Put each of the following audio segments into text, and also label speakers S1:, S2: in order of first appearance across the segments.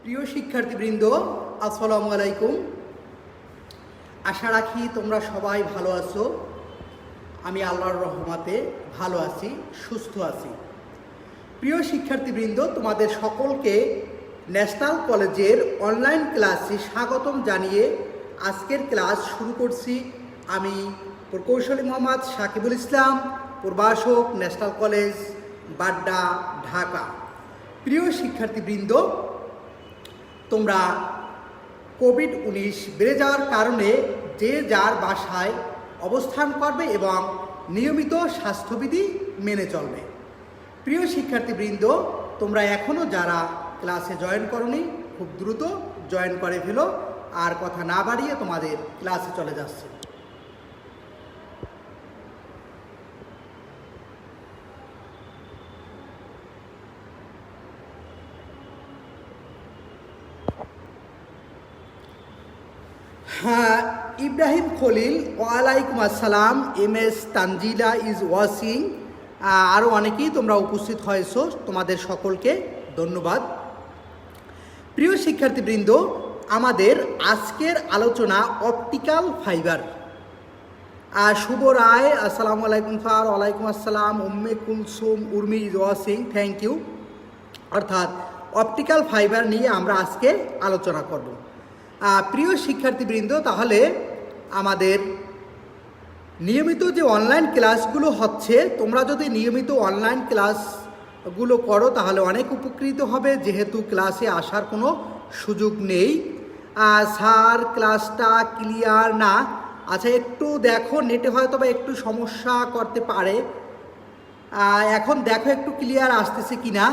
S1: প্রিয় শিক্ষার্থীবৃন্দ, আসসালামু আলাইকুম। আশা রাখি তোমরা সবাই ভালো আছো। আমি আল্লাহর রহমতে ভালো আছি, সুস্থ আছি। প্রিয় শিক্ষার্থীবৃন্দ, তোমাদের সকলকে ন্যাশনাল কলেজের অনলাইন ক্লাসে স্বাগতম জানিয়ে আজকের ক্লাস শুরু করছি। আমি প্রকৌশলী মোহাম্মদ সাকিবুল ইসলাম, প্রভাষক, ন্যাশনাল কলেজ, বাড্ডা, ঢাকা। প্রিয় শিক্ষার্থীবৃন্দ, তোমরা কোভিড-19 বেড়ে যাওয়ার কারণে যে যার বাসায় অবস্থান করবে এবং নিয়মিত স্বাস্থ্যবিধি মেনে চলবে। প্রিয় শিক্ষার্থীবৃন্দ, তোমরা এখনও যারা ক্লাসে জয়েন করোনি, খুব দ্রুত জয়েন করে ফেলো। আর কথা না বাড়িয়ে তোমাদের ক্লাসে চলে যাচ্ছে। হ্যাঁ, ইব্রাহিম খলিল, ওয়ালাইকুম আসসালাম। MS Tanzila is watching. আরও অনেকেই তোমরা উপস্থিত হয়েছো, তোমাদের সকলকে ধন্যবাদ। প্রিয় শিক্ষার্থীবৃন্দ, আমাদের আজকের আলোচনা অপটিক্যাল ফাইবার। শুভ রায়, আসসালামু আলাইকুম স্যার। ওয়ালাইকুম আসসালাম। Umme Kulsum Urmi is watching, thank you. অর্থাৎ অপটিক্যাল ফাইবার নিয়ে আমরা আজকে আলোচনা করব। প্রিয় শিক্ষার্থীবৃন্দ, তাহলে আমাদের নিয়মিত যে অনলাইন ক্লাসগুলো হচ্ছে, তোমরা যদি নিয়মিত অনলাইন ক্লাসগুলো করো তাহলে অনেক উপকৃত হবে, যেহেতু ক্লাসে আসার কোনো সুযোগ নেই। স্যার, ক্লাসটা ক্লিয়ার না। আচ্ছা, একটু দেখো, নেটে হয়তো বা একটু সমস্যা করতে পারে। এখন দেখো একটু ক্লিয়ার আসতেছে কিনা।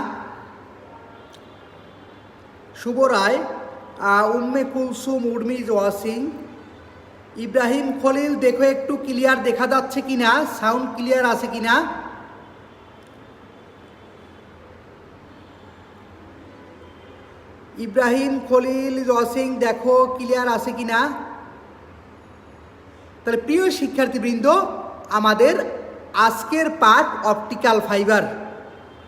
S1: শুভ রায়, উম্মে কুলসুম উর্মি ইজ ওয়াচিং। ইব্রাহিম খলিল, দেখো একটু ক্লিয়ার দেখা যাচ্ছে কিনা, সাউন্ড ক্লিয়ার আছে কিনা। ইব্রাহিম খলিল ইজ ওয়াচিং, দেখো ক্লিয়ার আছে কিনা। তাহলে প্রিয় শিক্ষার্থীবৃন্দ, আমাদের আজকের পাঠ অপটিক্যাল ফাইবার,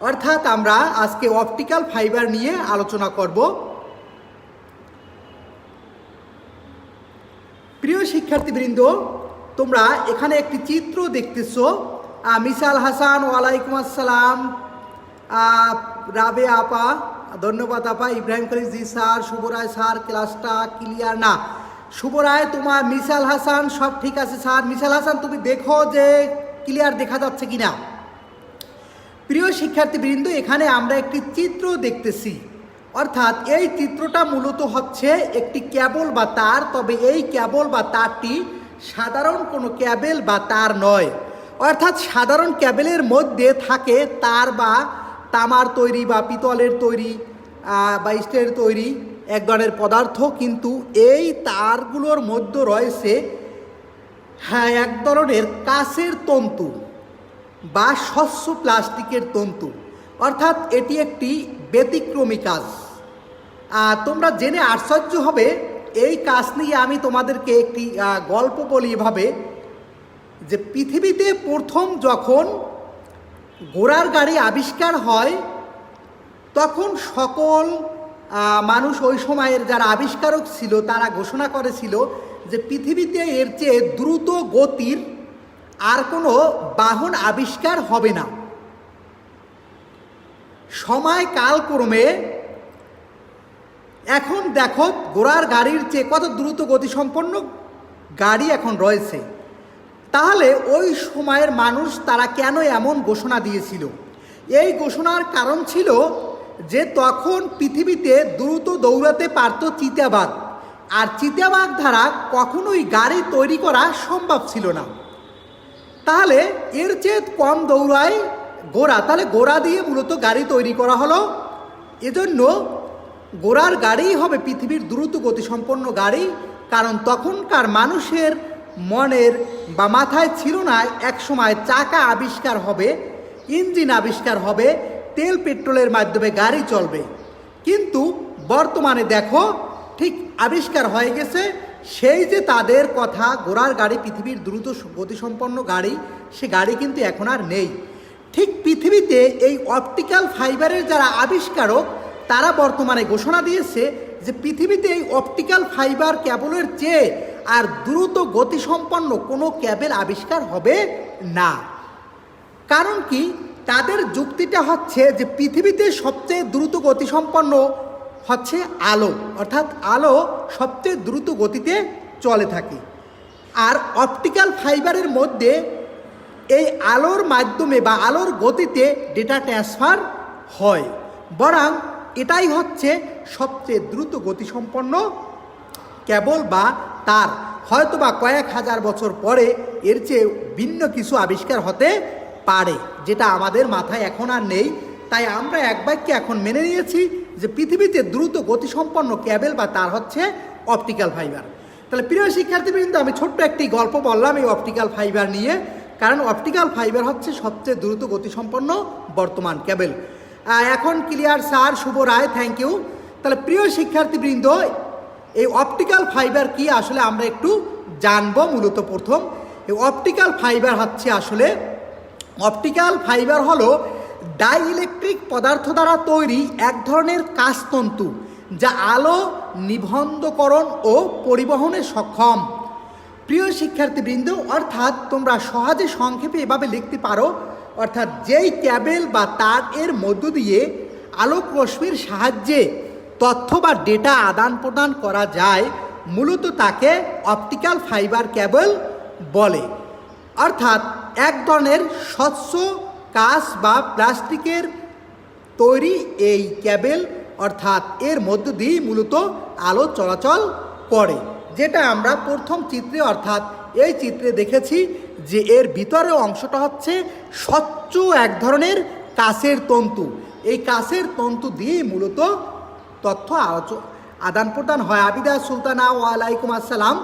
S1: অর্থাৎ আমরা আজকে অপটিক্যাল ফাইবার নিয়ে আলোচনা করব। প্রিয় শিক্ষার্থীবৃন্দ, তোমরা এখানে একটি চিত্র দেখতেছো। মিসাল হাসান, ওয়ালাইকুম আসসালাম। রাবে আপা, ধন্যবাদ আপা। ইব্রাহিম খলিল, জি স্যার। শুভ রায়, স্যার ক্লাসটা ক্লিয়ার না। শুভ রায়, তোমার মিসাল হাসান, সব ঠিক আছে স্যার। মিসাল হাসান, তুমি দেখো যে ক্লিয়ার দেখা যাচ্ছে কিনা। প্রিয় শিক্ষার্থীবৃন্দ, এখানে আমরা একটি চিত্র দেখতেছি। অর্থাৎ এই চিত্রটা মূলত হচ্ছে একটি কেবল বা তার, তবে এই কেবল বা তারটি সাধারণ কোনো কেবল বা তার নয়। অর্থাৎ সাধারণ কেবলের মধ্যে থাকে তার বা তামার তৈরি বা পিতলের তৈরি বা স্টিলের তৈরি এক ধরনের পদার্থ, কিন্তু এই তারগুলোর মধ্যে রয়েছে এক ধরনের কাঁচের তন্তু বা স্বচ্ছ প্লাস্টিকের তন্তু। অর্থাৎ এটি একটি ব্যতিক্রমী কাজ। তোমরা জেনে আশ্চর্য হবে, এই কাজ নিয়ে আমি তোমাদেরকে একটি গল্প বলি এভাবে, যে পৃথিবীতে প্রথম যখন ঘোড়ার গাড়ি আবিষ্কার হয়, তখন সকল মানুষ, ওই সময়ের যারা আবিষ্কারক ছিল, তারা ঘোষণা করেছিল যে পৃথিবীতে এর চেয়ে দ্রুত গতির আর কোনো বাহন আবিষ্কার হবে না। সময় কালক্রমে এখন দেখো ঘোড়ার গাড়ির চেয়ে কত দ্রুত গতিসম্পন্ন গাড়ি এখন রয়েছে। তাহলে ওই সময়ের মানুষ তারা কেন এমন ঘোষণা দিয়েছিল? এই ঘোষণার কারণ ছিল যে তখন পৃথিবীতে দ্রুত দৌড়াতে পারত চিতাবাঘ, আর চিতাবাঘ দ্বারা কখনোই গাড়ি তৈরি করা সম্ভব ছিল না। তাহলে এর চেয়ে কম দৌড়ায় ঘোড়া, তাহলে ঘোড়া দিয়ে মূলত গাড়ি তৈরি করা হলো। এজন্য ঘোড়ার গাড়িই হবে পৃথিবীর দ্রুত গতিসম্পন্ন গাড়ি। কারণ তখনকার মানুষের মনের বা মাথায় ছিল না এক সময় চাকা আবিষ্কার হবে, ইঞ্জিন আবিষ্কার হবে, তেল পেট্রোলের মাধ্যমে গাড়ি চলবে। কিন্তু বর্তমানে দেখো ঠিক আবিষ্কার হয়ে গেছে, সেই যে তাদের কথা ঘোড়ার গাড়ি পৃথিবীর দ্রুত গতিসম্পন্ন গাড়ি, সে গাড়ি কিন্তু এখন আর নেই। ঠিক পৃথিবীতে এই অপটিক্যাল ফাইবারের যারা আবিষ্কারক, তারা বর্তমানে ঘোষণা দিয়েছে যে পৃথিবীতে এই অপটিক্যাল ফাইবার ক্যাবলের চেয়ে আর দ্রুত গতিসম্পন্ন কোনো ক্যাবেল আবিষ্কার হবে না। কারণ কি? তাদের যুক্তিটা হচ্ছে যে পৃথিবীতে সবচেয়ে দ্রুত গতিসম্পন্ন হচ্ছে আলো, অর্থাৎ আলো সবচেয়ে দ্রুত গতিতে চলে থাকে। আর অপটিক্যাল ফাইবারের মধ্যে এই আলোর মাধ্যমে বা আলোর গতিতে ডেটা ট্রান্সফার হয়, বরং এটাই হচ্ছে সবচেয়ে দ্রুত গতিসম্পন্ন কেবল বা তার। হয়তো বা কয়েক হাজার বছর পরে এর চেয়ে ভিন্ন কিছু আবিষ্কার হতে পারে, যেটা আমাদের মাথায় এখন আর নেই। তাই আমরা এক বাক্যে এখন মেনে নিয়েছি যে পৃথিবীতে দ্রুত গতিসম্পন্ন কেবল বা তার হচ্ছে অপটিক্যাল ফাইবার। তাহলে প্রিয় শিক্ষার্থীবৃন্দ, আমি ছোট্ট একটি গল্প বললাম এই অপটিক্যাল ফাইবার নিয়ে, কারণ অপটিক্যাল ফাইবার হচ্ছে সবচেয়ে দ্রুত গতিসম্পন্ন বর্তমান কেবল। এখন clear sir, Shuvo Roy, thank you. তাহলে প্রিয় শিক্ষার্থীবৃন্দ, এই অপটিক্যাল ফাইবার কি আসলে আমরা একটু জানবো। মূলত প্রথম, এই অপটিক্যাল ফাইবার হচ্ছে আসলে অপটিক্যাল ফাইবার হলো ডাইইলেকট্রিক পদার্থ দ্বারা তৈরি এক ধরনের কাঁচতন্তু, যা আলো নিবন্ধকরণ ও পরিবহনে সক্ষম। প্রিয় শিক্ষার্থীবৃন্দ, অর্থাৎ তোমরা সহজে সংক্ষেপে এভাবে লিখতে পারো, অর্থাৎ যেই ক্যাবেল বা তার এর মধ্য দিয়ে আলোক রশ্মির সাহায্যে তথ্য বা ডেটা আদান প্রদান করা যায়, মূলত তাকে অপটিক্যাল ফাইবার কেবল বলে। অর্থাৎ এক ধরনের স্বচ্ছ কাঁচ বা প্লাস্টিকের তৈরি এই কেবল, অর্থাৎ এর মধ্য দিয়েই মূলত আলো চলাচল করে, যেটা আমরা প্রথম চিত্রে অর্থাৎ এই চিত্রে দেখেছি যে এর ভিতরের অংশটা হচ্ছে স্বচ্ছ এক ধরনের কাঁচের তন্তু। এই কাঁচের তন্তু দিয়েই মূলত তথ্য আদান প্রদান হয়। আবিদা সুলতানা, ওয়ালাইকুম আসসালাম।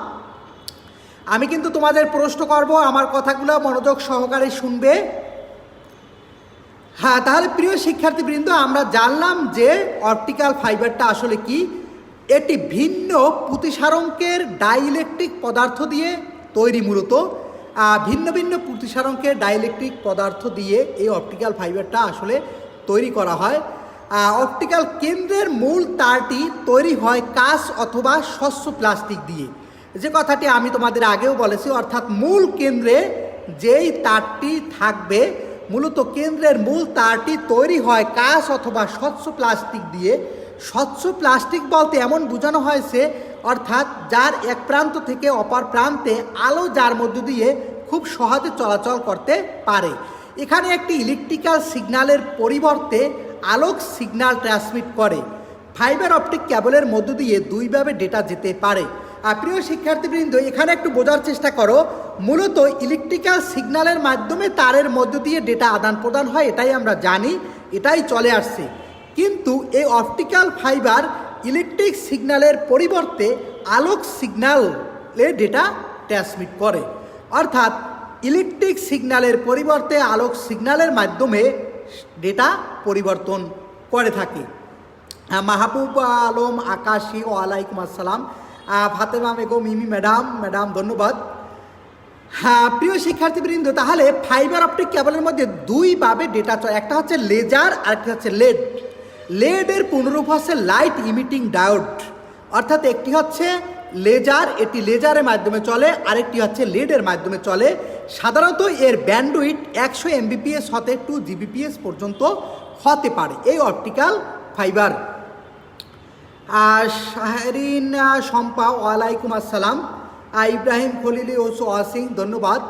S1: আমি কিন্তু তোমাদের প্রশ্ন করব, আমার কথাগুলো মনোযোগ সহকারে শুনবে। হ্যাঁ, তাহলে প্রিয় শিক্ষার্থীবৃন্দ, আমরা জানলাম যে অপটিক্যাল ফাইবারটা আসলে কি। এটি ভিন্ন প্রতিসারঙ্কের ডাইইলেকট্রিক পদার্থ দিয়ে তৈরি। মূলত ভিন্ন ভিন্ন প্রতিসারঙ্কের ডাইইলেকট্রিক পদার্থ দিয়ে এই অপটিক্যাল ফাইবারটা আসলে তৈরি করা হয়। অপটিক্যাল কেন্দ্রের মূল তারটি তৈরি হয় কাঁচ অথবা স্বচ্ছ প্লাস্টিক দিয়ে, যে কথাটি আমি তোমাদের আগেও বলেছি। অর্থাৎ মূল কেন্দ্রে যেই তারটি থাকবে, মূলত কেন্দ্রের মূল তারটি তৈরি হয় কাঁচ অথবা স্বচ্ছ প্লাস্টিক দিয়ে। স্বচ্ছ প্লাস্টিক বলতে এমন বোঝানো হয়েছে, অর্থাৎ যার এক প্রান্ত থেকে অপর প্রান্তে আলো যার মধ্য দিয়ে খুব সহজে চলাচল করতে পারে। এখানে একটি ইলেকট্রিক্যাল সিগন্যালের পরিবর্তে আলোক সিগন্যাল ট্রান্সমিট করে। ফাইবার অপটিক কেবলের মধ্য দিয়ে দুইভাবে ডেটা যেতে পারে। প্রিয় শিক্ষার্থীবৃন্দ, এখানে একটু বোঝার চেষ্টা করো। মূলত ইলেকট্রিক্যাল সিগন্যালের মাধ্যমে তারের মধ্য দিয়ে ডেটা আদান প্রদান হয়, এটাই আমরা জানি, এটাই চলে আসছে। কিন্তু এই অপটিক্যাল ফাইবার ইলেকট্রিক সিগন্যালের পরিবর্তে আলোক সিগন্যালে ডেটা ট্রান্সমিট করে। অর্থাৎ ইলেকট্রিক সিগন্যালের পরিবর্তে আলোক সিগন্যালের মাধ্যমে ডেটা পরিবর্তন করে থাকে। মাহবুব আলম আকাশী, ওয়ালাইকুম আসসালাম। ফাতেমা বেগম, মিমি ম্যাডাম ধন্যবাদ। হ্যাঁ প্রিয় শিক্ষার্থীবৃন্দ, তাহলে ফাইবার অপটিক কেবলের মধ্যে দুইভাবে ডেটা চলে। একটা হচ্ছে লেজার আর একটা হচ্ছে লেড। লেডের পুনরূপ হচ্ছে লাইট ইমিটিং ডায়োড। অর্থাৎ একটি হচ্ছে লেজার, এটি লেজারের মাধ্যমে চলে, আরেকটি হচ্ছে লেডের মাধ্যমে চলে। সাধারণত এর ব্যান্ডউইথ 100 Mbps হতে 2 Gbps পর্যন্ত হতে পারে এই অপটিক্যাল ফাইবার। শাহরিন শম্পা, ওয়ালাইকুম আসসালাম। ইব্রাহিম খলিলি ও ওয়াসিং, ধন্যবাদ।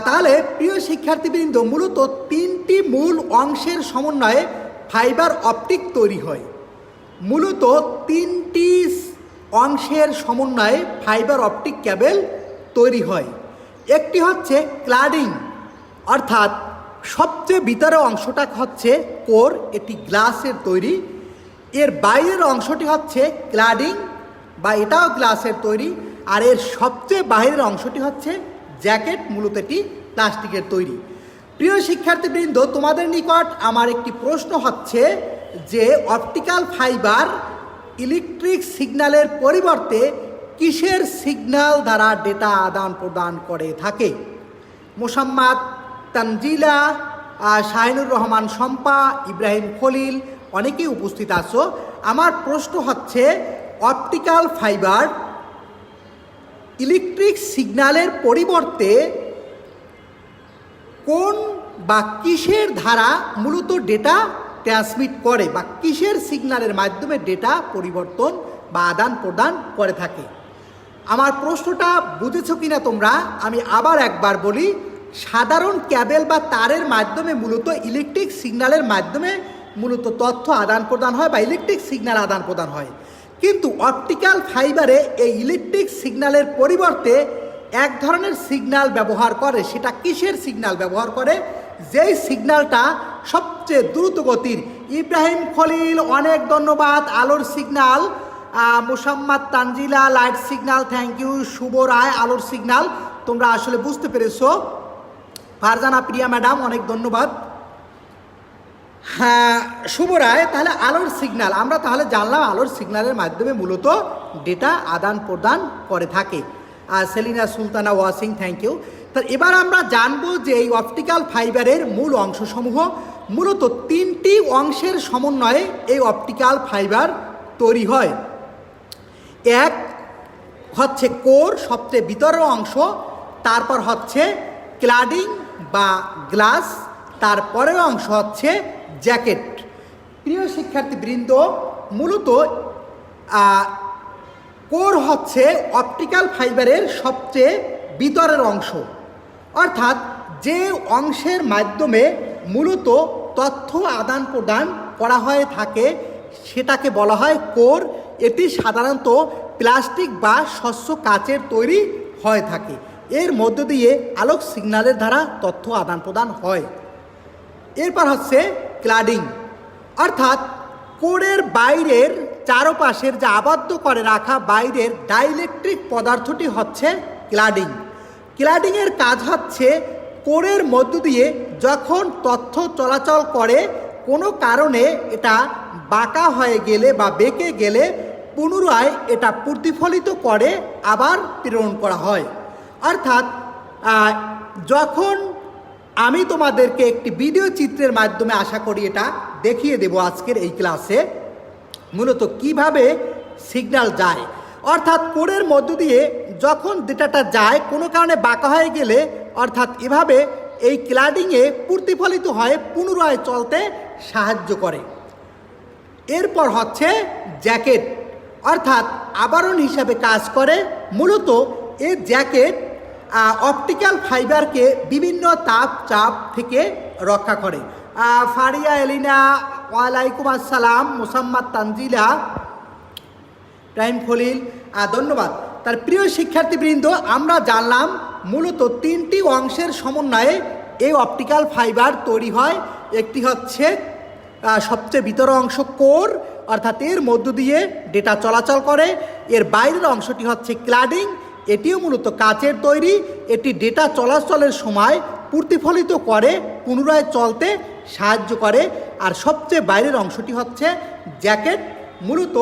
S1: তাহলে প্রিয় শিক্ষার্থীবৃন্দ, মূলত তিনটি মূল অংশের সমন্বয়ে ফাইবার অপটিক তৈরি হয়। মূলত তিনটি অংশের সমন্বয়ে ফাইবার অপটিক কেবল তৈরি হয়। একটি হচ্ছে ক্লাডিং, অর্থাৎ সবচেয়ে ভিতরের অংশটা হচ্ছে কোর, এটি গ্লাসের তৈরি। এর বাইরের অংশটি হচ্ছে ক্লাডিং বা এটাও গ্লাসের তৈরি। আর এর সবচেয়ে বাইরের অংশটি হচ্ছে জ্যাকেট, মূলত এটি প্লাস্টিকের তৈরি। প্রিয় শিক্ষার্থীবৃন্দ, তোমাদের নিকট আমার একটি প্রশ্ন হচ্ছে যে অপটিক্যাল ফাইবার ইলেকট্রিক সিগন্যালের পরিবর্তে কিসের সিগন্যাল দ্বারা ডেটা আদান প্রদান করে থাকে? মোসাম্মদ তানজিলা, শাহিনুর রহমান শম্পা, ইব্রাহিম খলিল, অনেকেই উপস্থিত আছো। আমার প্রশ্ন হচ্ছে, অপটিক্যাল ফাইবার ইলেকট্রিক সিগন্যালের পরিবর্তে কোন বা কিসের দ্বারা মূলত ডেটা ট্রান্সমিট করে বা কিসের সিগন্যালের মাধ্যমে ডেটা পরিবর্তন বা আদান প্রদান করে থাকে? আমার প্রশ্নটা বুঝেছো কিনা তোমরা? আমি আবার একবার বলি, সাধারণ ক্যাবেল বা তারের মাধ্যমে মূলত ইলেকট্রিক সিগন্যালের মাধ্যমে মূলত তথ্য আদান প্রদান হয় বা ইলেকট্রিক সিগন্যাল আদান প্রদান হয়। কিন্তু অপটিক্যাল ফাইবারে এই ইলেকট্রিক সিগন্যালের পরিবর্তে এক ধরনের সিগন্যাল ব্যবহার করে। সেটা কিসের সিগন্যাল ব্যবহার করে? যেই সিগন্যালটা সবচেয়ে দ্রুত গতির। ইব্রাহিম খলিল অনেক ধন্যবাদ। আলোর signal. Mosammat Tanzila light signal, thank you. Shubho Roy আলোর সিগন্যাল। তোমরা আসলে বুঝতে পেরেছো। ফারজানা প্রিয়া ম্যাডাম অনেক ধন্যবাদ। হ্যাঁ শুভ রায়, তাহলে আলোর সিগন্যাল আমরা তাহলে জানলাম আলোর সিগন্যালের মাধ্যমে মূলত ডেটা আদান প্রদান করে থাকে। Selina Sultana watching, thank you. তো এবার আমরা জানবো যে এই অপটিক্যাল ফাইবারের মূল অংশসমূহ। মূলত তিনটি অংশের সমন্বয়ে এই অপটিক্যাল ফাইবার তৈরি হয়। এক হচ্ছে কোর, সবচেয়ে ভিতরের অংশ। তারপর হচ্ছে ক্লাডিং বা গ্লাস। তারপরের অংশ হচ্ছে জ্যাকেট। প্রিয় শিক্ষার্থীবৃন্দ, মূলত কোর হচ্ছে অপটিক্যাল ফাইবারের সবচেয়ে ভিতরের অংশ, অর্থাৎ যে অংশের মাধ্যমে মূলত তথ্য আদান প্রদান করা হয়ে থাকে সেটাকে বলা হয় কোর। এটি সাধারণত প্লাস্টিক বা স্বচ্ছ কাচের তৈরি হয়ে থাকে। এর মধ্য দিয়ে আলোক সিগন্যালের দ্বারা তথ্য আদান প্রদান হয়। এরপর হচ্ছে ক্লাডিং, অর্থাৎ কোরের বাইরের চারপাশের যে আবদ্ধ করে রাখা বাইরের ডাইইলেকট্রিক পদার্থটি হচ্ছে ক্লাডিং। ক্লাডিংয়ের কাজ হচ্ছে কোরের মধ্য দিয়ে যখন তথ্য চলাচল করে কোনো কারণে এটা বাঁকা হয়ে গেলে বা বেঁকে গেলে পুনরায় এটা প্রতিফলিত করে আবার প্রেরণ করা হয়। অর্থাৎ যখন আমি তোমাদেরকে একটি ভিডিও চিত্রের মাধ্যমে আশা করি এটা দেখিয়ে দেব আজকের এই ক্লাসে, মূলত কিভাবে সিগন্যাল যায়। অর্থাৎ কোরের মধ্য দিয়ে যখন ডেটাটা যায় কোনো কারণে বাঁকা হয়ে গেলে অর্থাৎ এভাবে এই ক্লাডিংয়ে প্রতিফলিত হয়ে পুনরায় চলতে সাহায্য করে। এরপর হচ্ছে জ্যাকেট, অর্থাৎ আবরণ হিসাবে কাজ করে। মূলত এই জ্যাকেট অপটিক্যাল ফাইবারকে বিভিন্ন তাপ চাপ থেকে রক্ষা করে। ফারিয়া এলিনা ওয়ালাইকুম আসসালাম। মোসাম্মদ তানজিলা, টাইম খলিল, ধন্যবাদ। তার প্রিয় শিক্ষার্থীবৃন্দ, আমরা জানলাম মূলত তিনটি অংশের সমন্বয়ে এই অপটিক্যাল ফাইবার তৈরি হয়। একটি হচ্ছে সবচেয়ে ভিতরের অংশ কোর, অর্থাৎ এর মধ্য দিয়ে ডেটা চলাচল করে। এর বাইরের অংশটি হচ্ছে ক্লাডিং, এটিও মূলত কাচের তৈরি। এটি ডেটা চলাচলের সময় প্রতিফলিত করে পুনরায় চলতে সাহায্য করে। আর সবচেয়ে বাইরের অংশটি হচ্ছে জ্যাকেট, মূলত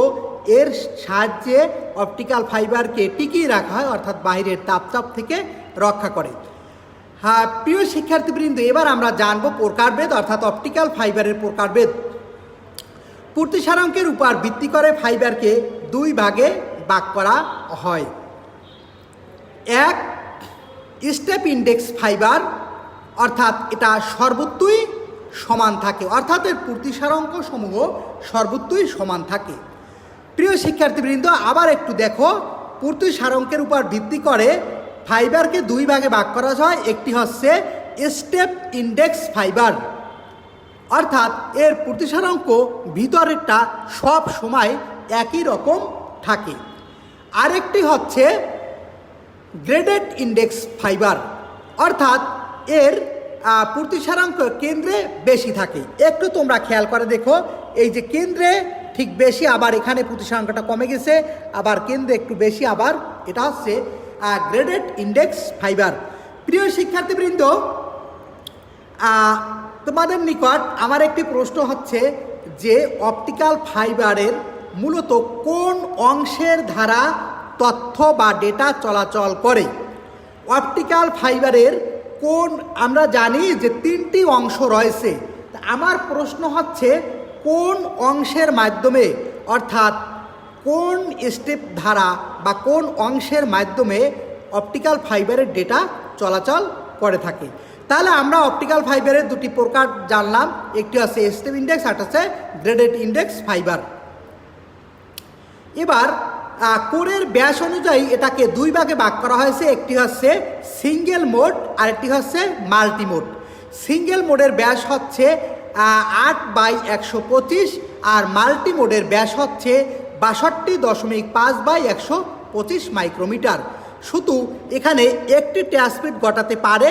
S1: এর সাহায্যে অপটিক্যাল ফাইবারকে টিকিয়ে রাখা হয়, অর্থাৎ বাইরের তাপচাপ থেকে রক্ষা করে। হ্যাঁ প্রিয় শিক্ষার্থীবৃন্দ, এবার আমরা জানব প্রকারভেদ, অর্থাৎ অপটিক্যাল ফাইবারের প্রকারভেদ। প্রতিসারাঙ্কের উপর ভিত্তি করে ফাইবারকে দুই ভাগে ভাগ করা হয়। এক, স্টেপ ইন্ডেক্স ফাইবার, অর্থাৎ এটা সর্বত্রই সমান থাকে, অর্থাৎ এর প্রতিসারাঙ্ক সমূহ সর্বত্রই সমান থাকে। প্রিয় শিক্ষার্থীবৃন্দ, আবার একটু দেখো, প্রতিসারাঙ্কের উপর ভিত্তি করে ফাইবারকে দুই ভাগে ভাগ করা হয়। একটি হচ্ছে স্টেপ ইন্ডেক্স ফাইবার, অর্থাৎ এর প্রতিসারাঙ্ক ভিতরেরটা সব সময় একই রকম থাকে। আরেকটি হচ্ছে গ্রেডেড ইন্ডেক্স ফাইবার, অর্থাৎ এর প্রতিসারাঙ্ক কেন্দ্রে বেশি থাকে। একটু তোমরা খেয়াল করে দেখো, এই যে কেন্দ্রে ঠিক বেশি, আবার এখানে প্রতিসারাঙ্কটা কমে গেছে, আবার কেন্দ্রে একটু বেশি, আবার এটা হচ্ছে গ্রেডেড ইন্ডেক্স ফাইবার। প্রিয় শিক্ষার্থীবৃন্দ, তোমাদের নিকট আমার একটি প্রশ্ন হচ্ছে যে অপটিক্যাল ফাইবারের মূলত কোন অংশের দ্বারা তথ্য বা ডেটা চলাচল করে? অপটিক্যাল ফাইবারের আমরা জানি যে তিনটি অংশ রয়েছে। আমার প্রশ্ন হচ্ছে কোন অংশের মাধ্যমে অর্থাৎ কোন স্টেপ ধারা বা কোন অংশের মাধ্যমে অপটিক্যাল ফাইবারের ডেটা চলাচল করে থাকে। তাহলে আমরা অপটিক্যাল ফাইবারের দুটি প্রকার জানলাম, একটি হচ্ছে স্টেপ ইন্ডেক্স আর হচ্ছে গ্রেডেড ইন্ডেক্স ফাইবার। এবার কোরের ব্যাস অনুযায়ী এটাকে দুই ভাগে ভাগ করা হয়েছে, একটি হচ্ছে সিঙ্গেল মোড আর একটি হচ্ছে মাল্টি মোড। সিঙ্গেল মোডের ব্যাস হচ্ছে 8/125 আর মাল্টি মোডের ব্যাস হচ্ছে 62.5/125 মাইক্রোমিটার। শুধু এখানে একটি ট্রান্সমিট ঘটাতে পারে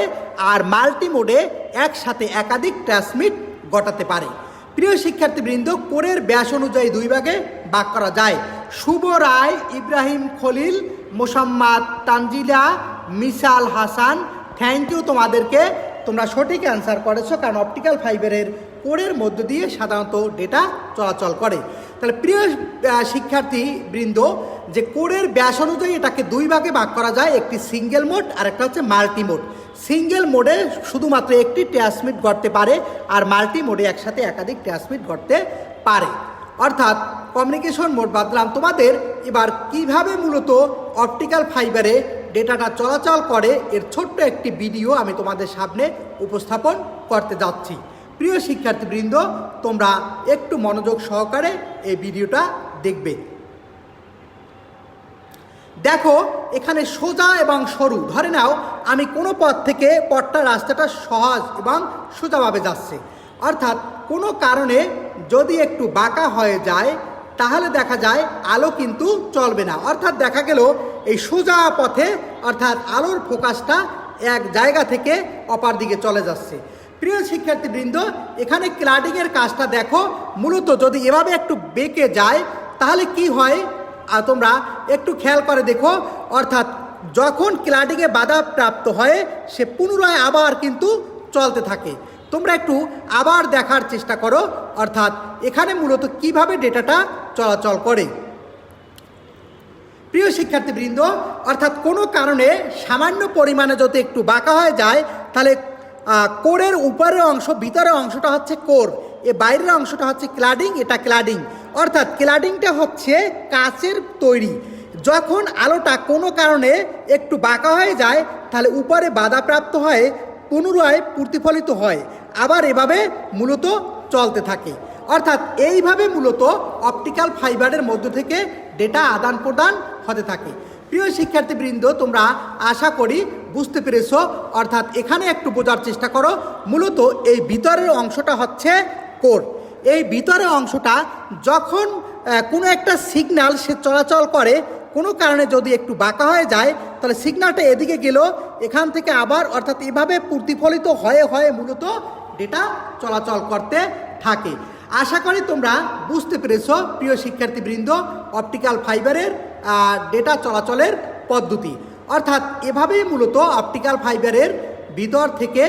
S1: আর মাল্টি মোডে একসাথে একাধিক ট্রান্সমিট ঘটাতে পারে। প্রিয় শিক্ষার্থীবৃন্দ, কোরের ব্যাস অনুযায়ী দুই ভাগে ভাগ করা যায়। শুভ রায়, ইব্রাহিম খলিল, মোসাম্মদ তানজিলা, মিসাল হাসান, থ্যাংক ইউ তোমাদেরকে, তোমরা সঠিক অ্যান্সার করেছো, কারণ অপটিক্যাল ফাইবারের কোরের মধ্য দিয়ে সাধারণত ডেটা চলাচল করে। তাহলে প্রিয় শিক্ষার্থীবৃন্দ, যে কোরের ব্যাস অনুযায়ী এটাকে দুই ভাগে ভাগ করা যায়, একটি সিঙ্গেল মোড আর একটা হচ্ছে মাল্টি মোড। সিঙ্গেল মোডে শুধুমাত্র একটি ট্রান্সমিট ঘটতে পারে আর মাল্টি মোডে একসাথে একাধিক ট্রান্সমিট ঘটতে পারে। অর্থাৎ কমিউনিকেশন মোড বাদলাম। তোমাদের এবার কিভাবে মূলত অপটিক্যাল ফাইবারে ডেটাটা চলাচল করে এর ছোট্ট একটি ভিডিও আমি তোমাদের সামনে উপস্থাপন করতে যাচ্ছি। প্রিয় শিক্ষার্থীবৃন্দ, তোমরা একটু মনোযোগ সহকারে এই ভিডিওটা দেখবে। দেখো, এখানে সোজা এবং সরু, ধরে নাও আমি কোনো পথ থেকে পথটার রাস্তাটা সহজ এবং সোজাভাবে যাচ্ছে, অর্থাৎ কোনো কারণে যদি একটু বাঁকা হয়ে যায় তাহলে দেখা যায় আলো কিন্তু চলবে না। অর্থাৎ দেখা গেল এই সোজা পথে অর্থাৎ আলোর ফোকাসটা এক জায়গা থেকে অপর দিকে চলে যাচ্ছে। প্রিয় শিক্ষার্থীবৃন্দ, এখানে ক্লাডিংয়ের কাজটা দেখো, মূলত যদি এভাবে একটু বেঁকে যায় তাহলে কি হয় তোমরা একটু খেয়াল করে দেখো। অর্থাৎ যখন ক্লাডিংয়ে বাধা প্রাপ্ত হয় সে পুনরায় আবার কিন্তু চলতে থাকে। তোমরা একটু আবার দেখার চেষ্টা করো, অর্থাৎ এখানে মূলত কিভাবে ডেটাটা চলাচল করে। প্রিয় শিক্ষার্থীবৃন্দ, অর্থাৎ কোনো কারণে সামান্য পরিমাণে যদি একটু বাঁকা হয়ে যায় তাহলে কোরের উপরের অংশ, ভিতরের অংশটা হচ্ছে কোর, এ বাইরের অংশটা হচ্ছে ক্লাডিং, এটা ক্লাডিং। অর্থাৎ ক্লাডিংটা হচ্ছে কাচের তৈরি। যখন আলোটা কোনো কারণে একটু বাঁকা হয়ে যায় তাহলে উপরে বাধাপ্রাপ্ত হয়ে পুনরায় প্রতিফলিত হয়, আবার এভাবে মূলত চলতে থাকে। অর্থাৎ এইভাবে মূলত অপটিক্যাল ফাইবারের মধ্য থেকে ডেটা আদান প্রদান হতে থাকে। প্রিয় শিক্ষার্থীবৃন্দ, তোমরা আশা করি বুঝতে পেরেছো। অর্থাৎ এখানে একটু বোঝার চেষ্টা করো, মূলত এই ভিতরের অংশটা হচ্ছে কোর। এই ভিতরের অংশটা যখন কোনো একটা সিগন্যাল সে চলাচল করে, কোনো কারণে যদি একটু বাঁকা হয়ে যায় তাহলে সিগন্যালটা এদিকে গেল, এখান থেকে আবার অর্থাৎ এভাবে প্রতিফলিত হয়ে হয়ে মূলত ডেটা চলাচল করতে থাকে। আশা করি তোমরা বুঝতে পেরেছো প্রিয় শিক্ষার্থীবৃন্দ অপটিক্যাল ফাইবারের ডেটা চলাচলের পদ্ধতি। অর্থাৎ এভাবেই মূলত অপটিক্যাল ফাইবারের ভিতর থেকে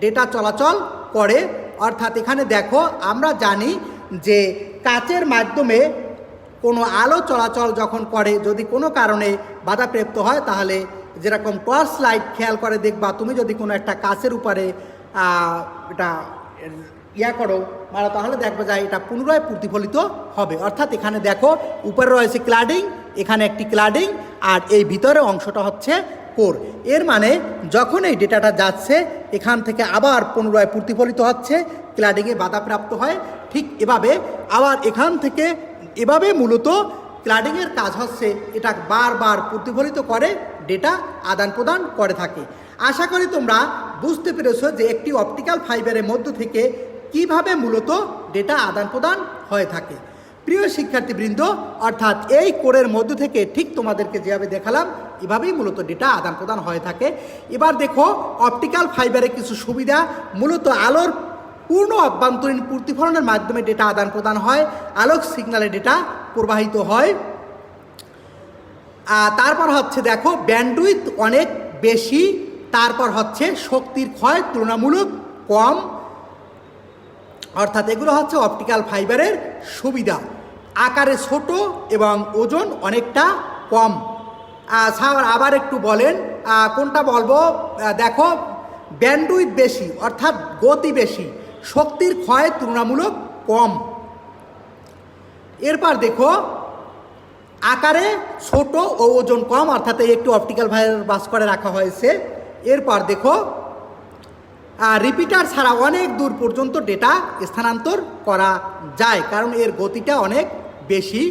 S1: ডেটা চলাচল করে। অর্থাৎ এখানে দেখো, আমরা জানি যে কাচের মাধ্যমে কোনো আলো চলাচল যখন করে, যদি কোনো কারণে বাধাপ্রাপ্ত হয় তাহলে যেরকম টর্চ লাইট খেয়াল করে দেখবা, তুমি যদি কোনো একটা কাচের উপরে এটা করো মারা, তাহলে দেখবা যায় এটা পুনরায় প্রতিফলিত হবে। অর্থাৎ এখানে দেখো উপরে রয়েছে ক্লাডিং, এখানে একটি ক্লাডিং, আর এই ভিতরের অংশটা হচ্ছে কোর। এর মানে যখন এই ডেটাটা যাচ্ছে এখান থেকে আবার পুনরায় প্রতিফলিত হচ্ছে, ক্লাডিংয়ে বাধাপ্রাপ্ত হয়, ঠিক এভাবে আবার এখান থেকে এভাবে মূলত ক্লাডিংয়ের কাজ হচ্ছে এটা বারবার প্রতিফলিত করে ডেটা আদান প্রদান করে থাকে। আশা করি তোমরা বুঝতে পেরেছো যে একটি অপটিক্যাল ফাইবারের মধ্য থেকে কিভাবে মূলত ডেটা আদান প্রদান হয়ে থাকে। প্রিয় শিক্ষার্থীবৃন্দ, অর্থাৎ এই কোরের মধ্য থেকে ঠিক তোমাদেরকে যেভাবে দেখালাম এভাবেই মূলত ডেটা আদান প্রদান হয়ে থাকে। এবার দেখো অপটিক্যাল ফাইবারের কিছু সুবিধা। মূলত আলোর পূর্ণ অভ্যন্তরীণ প্রতিফলনের মাধ্যমে ডেটা আদান প্রদান হয়, আলোক সিগন্যালে ডেটা প্রবাহিত হয়। তারপর হচ্ছে দেখো ব্যান্ডউইথ অনেক বেশি, তারপর হচ্ছে শক্তির ক্ষয় তুলনামূলক কম। অর্থাৎ এগুলো হচ্ছে অপটিক্যাল ফাইবারের সুবিধা। আকারে ছোট এবং ওজন অনেকটা কম। স্যার আবার একটু বলেন কোনটা বলবো। দেখো, ব্যান্ডউইথ বেশি অর্থাৎ গতি বেশি, শক্তির ক্ষয় তুলনামূলক কম। এরপর দেখো আকারে ছোট ও ওজন কম, অর্থাৎ একটু অপটিক্যাল ফাইবার বাস করে রাখা হয়েছে। এরপর দেখো রিপিটার ছাড়া অনেক দূর পর্যন্ত ডেটা স্থানান্তর করা যায়, কারণ এর গতিটা অনেক বেশি।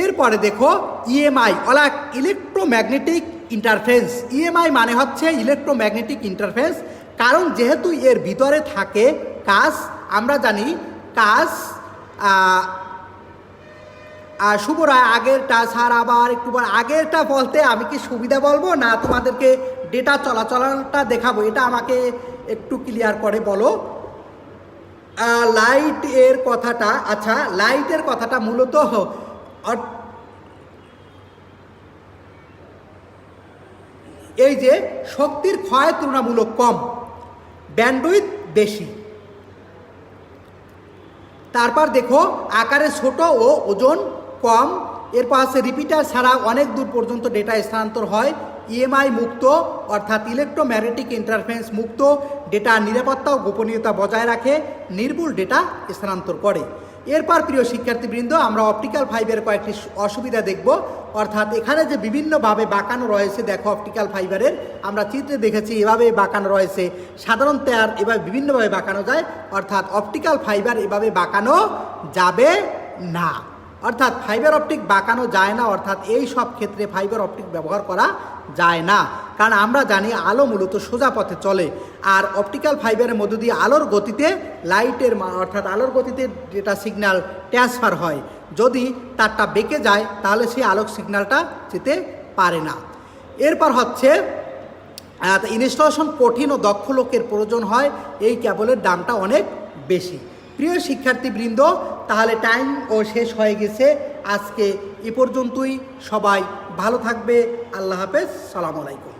S1: এরপরে দেখো ইএমআই অর্থাৎ ইলেকট্রোম্যাগনেটিক ইন্টারফারেন্স। ইএমআই মানে হচ্ছে ইলেকট্রোম্যাগনেটিক ইন্টারফারেন্স, কারণ যেহেতু এর ভিতরে থাকে কাঁচ, আমরা জানি কাঁচ শুভরা আগেরটা স্যার আবার একটু আগেরটা বলতে আমি কি সুবিধা বলবো না তোমাদেরকে ডেটা চলাচলটা দেখাবো, এটা আমাকে একটু ক্লিয়ার করে বলো। লাইট এর কথাটা, আচ্ছা লাইটের কথাটা মূলত এই যে শক্তির ক্ষয় তুলনামূলক কম, ব্যান্ডউইথ বেশি। তারপর দেখো আকারে ছোট ও ওজন কম। এরপর আছে রিপিটার ছাড়া অনেক দূর পর্যন্ত ডেটা স্থানান্তর হয়। ইএমআই মুক্ত অর্থাৎ ইলেকট্রোম্যাগনেটিক ইন্টারফারেন্স মুক্ত, ডেটা নিরাপত্তা ও গোপনীয়তা বজায় রাখে, নির্ভুল ডেটা স্থানান্তর করে। এরপর প্রিয় শিক্ষার্থীবৃন্দ আমরা অপটিক্যাল ফাইবারের কয়েকটি অসুবিধা দেখব, অর্থাৎ এখানে যে বিভিন্নভাবে বাঁকানো রয়েছে, দেখো অপটিক্যাল ফাইবারের আমরা চিত্রে দেখেছি এভাবে বাঁকানো রয়েছে, সাধারণ তার এভাবে বিভিন্নভাবে বাঁকানো যায়, অর্থাৎ অপটিক্যাল ফাইবার এভাবে বাঁকানো যাবে না, অর্থাৎ ফাইবার অপটিক বাঁকানো যায় না, অর্থাৎ এই সব ক্ষেত্রে ফাইবার অপটিক ব্যবহার করা যায় না, কারণ আমরা জানি আলো মূলত সোজা পথে চলে, আর অপটিক্যাল ফাইবারের মধ্য দিয়ে আলোর গতিতে লাইটের অর্থাৎ আলোর গতিতে ডেটা সিগন্যাল ট্রান্সফার হয়। যদি তারটা বেঁকে যায় তাহলে সেই আলোক সিগন্যালটা যেতে পারে না। এরপর হচ্ছে ইনস্টলেশন কঠিন ও দক্ষ লোকের প্রয়োজন হয়, এই কেবলের দামটা অনেক বেশি। প্রিয় শিক্ষার্থীবৃন্দ, তাহলে টাইম ও শেষ হয়ে গেছে, আজকে এ পর্যন্তই। সবাই ভালো থাকবে, আল্লাহ হাফেজ, সালামু আলাইকুম।